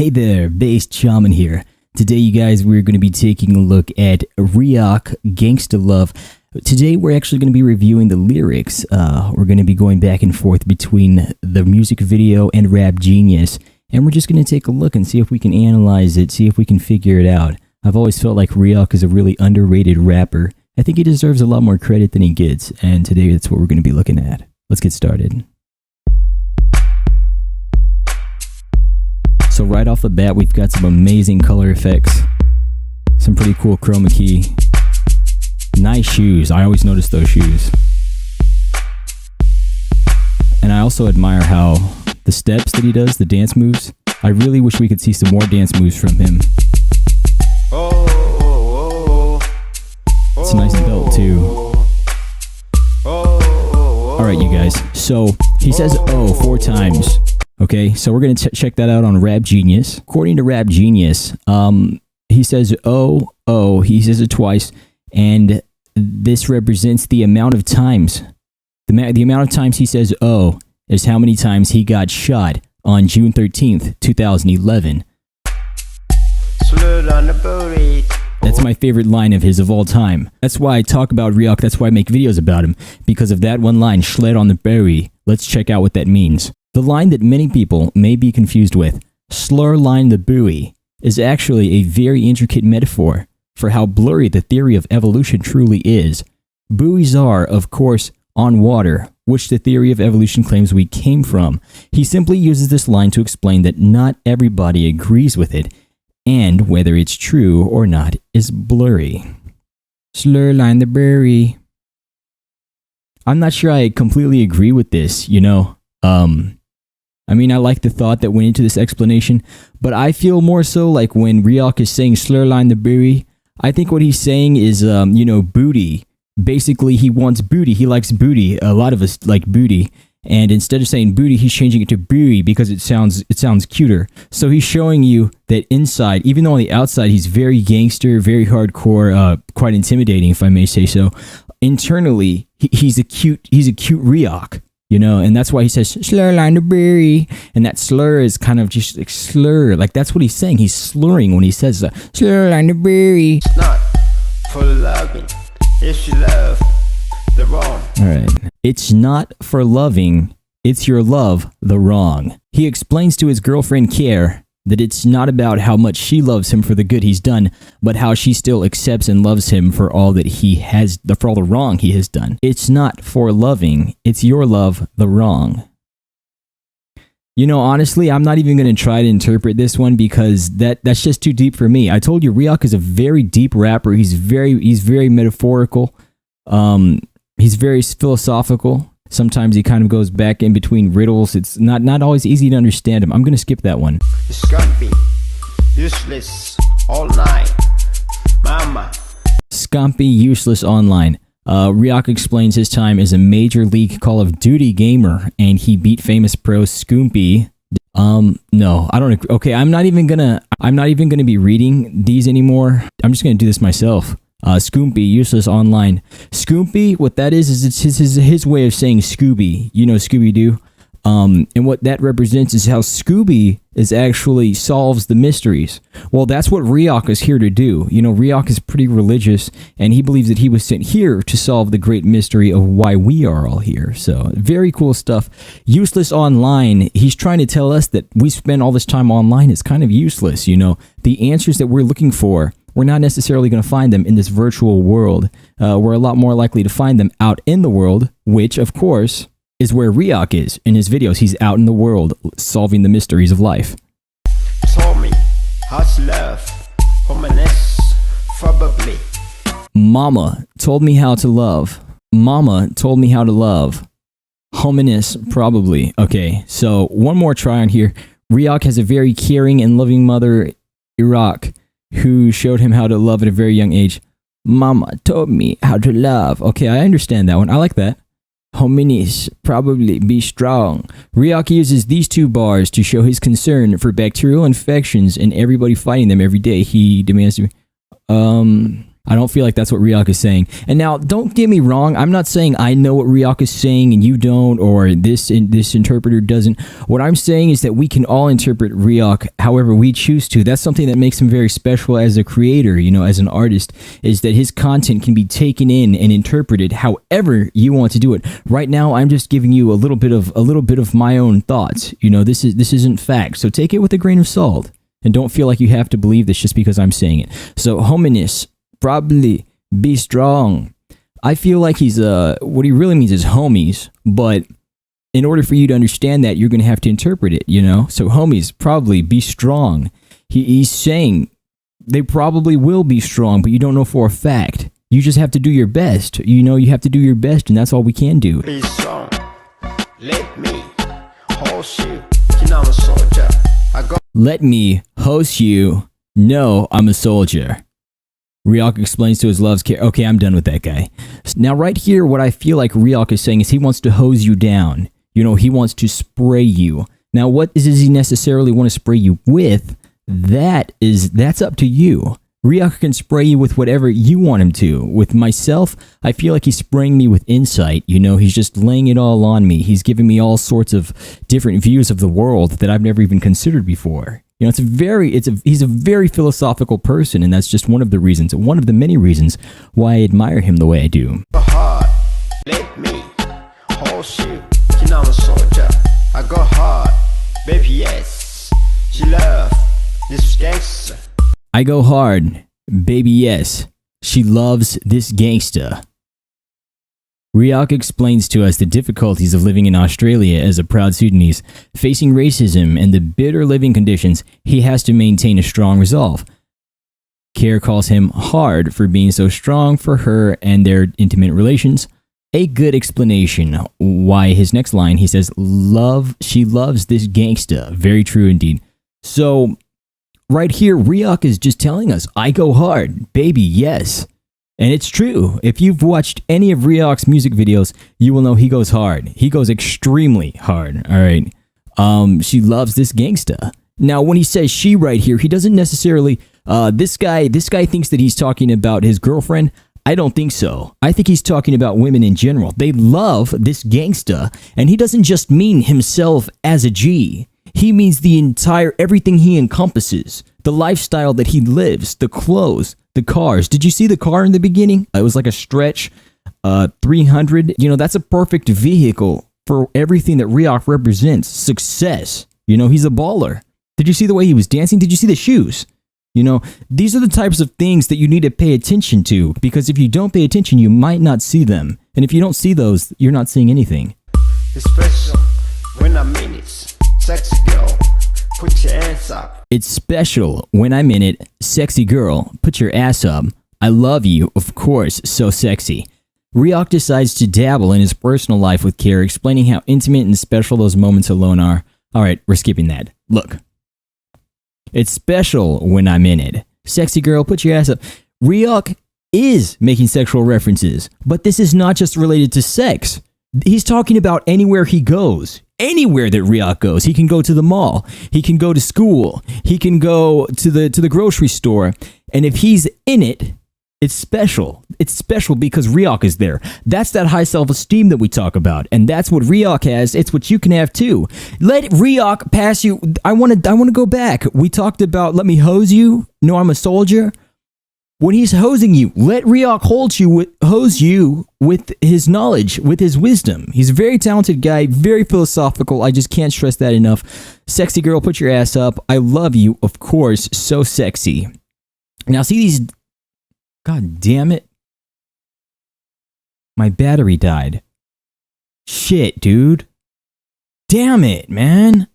Hey there, BasedShaman here. Today, you guys, we're going to be taking a look at Riak, Gangsta Love. Today, we're actually going to be reviewing the lyrics. We're going to be going back and forth between the music video and Rap Genius. And we're just going to take a look and see if we can analyze it, see if we can figure it out. I've always felt like Riak is a really underrated rapper. I think he deserves a lot more credit than he gets. And today, that's what we're going to be looking at. Let's get started. So right off the bat, we've got some amazing color effects, some pretty cool chroma key, nice shoes. I always notice those shoes. And I also admire how the steps that he does, the dance moves, I really wish we could see some more dance moves from him. It's a nice belt too. Alright, you guys, so he says "oh" 4 times. Okay, so we're going to check that out on Rap Genius. According to Rap Genius, he says oh, he says it twice, and this represents the amount of times. The amount of times he says oh is how many times he got shot on June 13th, 2011. That's my favorite line of his of all time. That's why I talk about Riak, that's why I make videos about him, because of that one line, "slid on the berry." Let's check out what that means. The line that many people may be confused with, "slur line the buoy," is actually a very intricate metaphor for how blurry the theory of evolution truly is. Buoys are, of course, on water, which the theory of evolution claims we came from. He simply uses this line to explain that not everybody agrees with it, and whether it's true or not is blurry. Slur line the buoy. I'm not sure I completely agree with this, you know. I mean, I like the thought that went into this explanation, but I feel more so like when Riak is saying "slur line the buoy," I think what he's saying is, booty. Basically, he wants booty. He likes booty. A lot of us like booty. And instead of saying booty, he's changing it to buoy because it sounds cuter. So he's showing you that inside, even though on the outside he's very gangster, very hardcore, quite intimidating, if I may say so. Internally, he's a cute Riak. You know, and that's why he says "slur line the buoy," and that slur is kind of just like slur, like that's what he's saying. He's slurring when he says "slur line the buoy." It's not for loving, it's your love, the wrong. All right, it's not for loving, it's your love, the wrong. He explains to his girlfriend Care that it's not about how much she loves him for the good he's done, but how she still accepts and loves him for all that he has, for all the wrong he has done. It's not for loving, it's your love, the wrong. You know, honestly, I'm not even going to try to interpret this one because that's just too deep for me. I told you, Riak is a very deep rapper. He's very metaphorical. He's very philosophical. Sometimes he kind of goes back in between riddles. It's not always easy to understand him. I'm going to skip that one. It's gonna be useless all night, mama. Scumpy, useless online. Riak explains his time as a Major League Call of Duty gamer, and he beat famous pro Scumpy. No, I don't. Okay, I'm not even gonna be reading these anymore. I'm just gonna do this myself. Scumpy, useless online. Scumpy, what that is it's his way of saying Scooby. You know, Scooby-Doo. And what that represents is how Scooby actually solves the mysteries. Well, that's what Riak is here to do. You know, Riak is pretty religious, and he believes that he was sent here to solve the great mystery of why we are all here. So, very cool stuff. Useless online. He's trying to tell us that we spend all this time online. It's kind of useless, you know. The answers that we're looking for, we're not necessarily going to find them in this virtual world. We're a lot more likely to find them out in the world, which, of course, is where Riak is. In his videos, he's out in the world solving the mysteries of life. Told me how's love, hominess, probably. Mama told me how to love. Mama told me how to love. Hominess, probably. Okay, so one more try on here. Riak has a very caring and loving mother, Riak, who showed him how to love at a very young age. Mama told me how to love. Okay, I understand that one. I like that. Hominis, probably be strong. Riak uses these 2 bars to show his concern for bacterial infections and everybody fighting them every day. He demands to I don't feel like that's what Riak is saying. And now, don't get me wrong. I'm not saying I know what Riak is saying and you don't, or this interpreter doesn't. What I'm saying is that we can all interpret Riak however we choose to. That's something that makes him very special as a creator, as an artist, is that his content can be taken in and interpreted however you want to do it. Right now, I'm just giving you a little bit of my own thoughts. This isn't fact, so take it with a grain of salt. And don't feel like you have to believe this just because I'm saying it. So, hominess. Probably be strong. I feel like he's what he really means is homies, but in order for you to understand that, you're going to have to interpret it, So homies, probably be strong. He's saying they probably will be strong, but you don't know for a fact. You just have to do your best. You have to do your best, and that's all we can do. Be strong. Let me host you. I'm a soldier. Let me host you. No, I'm a soldier. Riak explains to his love's care. Okay, I'm done with that guy. Now, right here, what I feel like Riak is saying is he wants to hose you down. He wants to spray you. Now, what does he necessarily want to spray you with? That's up to you. Riak can spray you with whatever you want him to. With myself, I feel like he's spraying me with insight. He's just laying it all on me. He's giving me all sorts of different views of the world that I've never even considered before. He's a very philosophical person, and that's just one of the many reasons why I admire him the way I do. Hard. Let me host you. I'm a soldier. I go hard. Baby, yes. She love this gangster. I go hard. Baby, yes. She loves this gangsta. Riak explains to us the difficulties of living in Australia as a proud Sudanese, facing racism and the bitter living conditions. He has to maintain a strong resolve. Care calls him hard for being so strong for her and their intimate relations. A good explanation why his next line, he says, she loves this gangsta. Very true indeed. So, right here, Riak is just telling us, I go hard, baby, yes. And it's true. If you've watched any of Riak's music videos, you will know he goes hard. He goes extremely hard, all right? She loves this gangsta. Now, when he says she right here, he doesn't necessarily, this guy thinks that he's talking about his girlfriend. I don't think so. I think he's talking about women in general. They love this gangsta, and he doesn't just mean himself as a G. He means everything he encompasses, the lifestyle that he lives, the clothes, the cars. Did you see the car in the beginning? It was like a stretch 300. That's a perfect vehicle for everything that Riak represents. Success. He's a baller. Did you see the way he was dancing? Did you see the shoes? These are the types of things that you need to pay attention to, because if you don't pay attention, you might not see them. And if you don't see those, you're not seeing anything. It's special when I'm in it. Sexy girl, put your hands up. It's special when I'm in it. Sexy girl, put your ass up. I love you, of course, so sexy. Riak decides to dabble in his personal life with Care, explaining how intimate and special those moments alone are. Alright, we're skipping that. Look. It's special when I'm in it. Sexy girl, put your ass up. Riak is making sexual references, but this is not just related to sex. He's talking about anywhere he goes. Anywhere that Riak goes. He can go to the mall. He can go to school. He can go to the grocery store. And if he's in it, it's special. It's special because Riak is there. That's that high self-esteem that we talk about. And that's what Riak has. It's what you can have too. Let Riak pass you. I want to go back. We talked about let me hose you. No, I'm a soldier. When he's hosing you, let Riak hose you with his knowledge, with his wisdom. He's a very talented guy, very philosophical. I just can't stress that enough. Sexy girl, put your ass up. I love you, of course. So sexy. Now, see these... God damn it. My battery died. Shit, dude. Damn it, man.